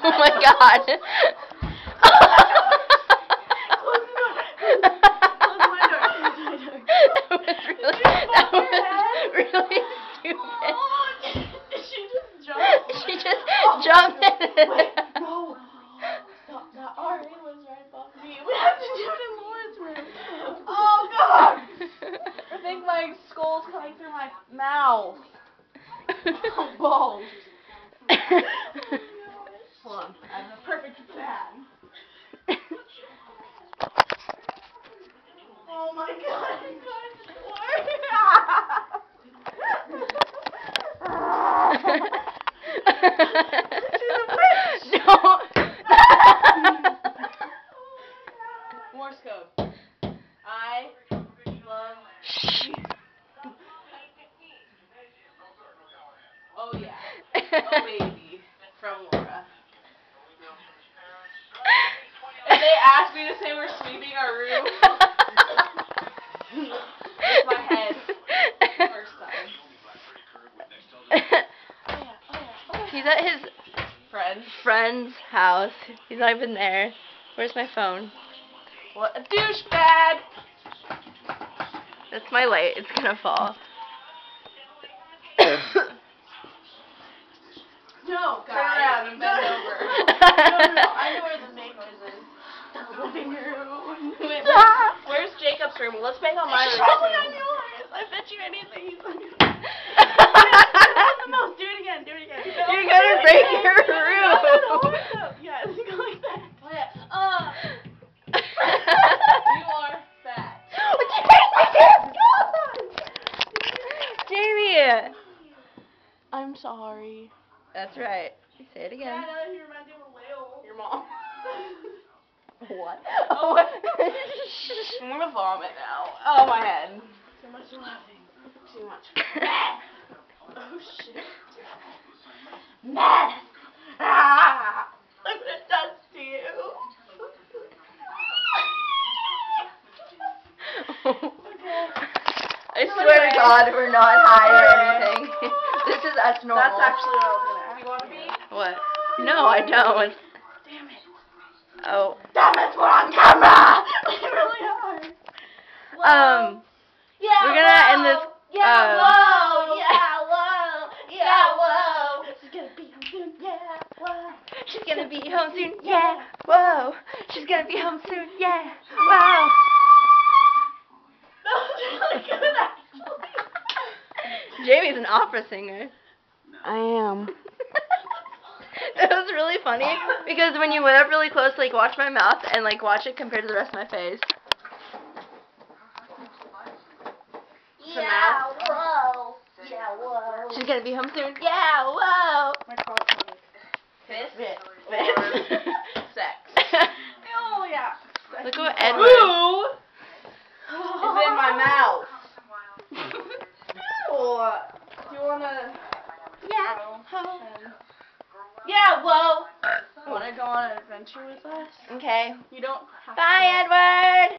Oh my god. That was really stupid. She just jumped. She just jumped in. Wait, no. Stop that. Ari was right above me. We have to do it in Laura's room. Oh god. I think my skull's coming through my mouth. Oh, balls. Hold on. I have a perfect plan. Oh my god. She's a witch. No. Morse code. I love you. Oh yeah. Oh baby. From Laura. If they ask me to say we're sweeping our room, it's my head. First time. He's at his friend's house. He's not even there. Where's my phone? What a douchebag! That's my light. It's gonna fall. No, Turn guys. around and bend No. over. No. I know where the make noise is. The living room. Wait, where's Jacob's room? Let's make on my room. Probably on yours. I bet you anything. The most. Do it again. Do it again. No, You're gonna break your room. No. Yes, go like that. Oh yeah. You are fat. Jamie! I'm sorry. That's right. Say it again. Dad, you remind me of a whale. Your mom. What? Oh. I'm gonna vomit now. Oh, my head. Too much laughing. Too much. Oh shit. Meth. Ah! Look what it does to you. I swear to God, we're not high or anything. This is us normal. That's actually what I was gonna ask. You wanna be? What? No, I don't. Damn it. Oh. Damn it, we're on camera! We really are. Yeah, we're gonna end this. Yeah, whoa! Yeah, whoa! Yeah, whoa! She's gonna be home soon. Yeah, whoa! She's gonna be home soon. Yeah. Whoa. She's gonna be home soon. Yeah. Wow. That was really good, actually. Jamie's an opera singer. I am. It was really funny because when you went up really close, like watch my mouth and like watch it compared to the rest of my face. Yeah, whoa. Yeah, whoa. She's gonna be home soon. Yeah, whoa. My car's coming. Fist. Sex. Oh, yeah. Look what Edward. Woo! It's in my mouth. Or do you wanna? Yeah. Yeah. Whoa. Wanna go on an adventure with us? Okay. You don't have Bye, to. Edward.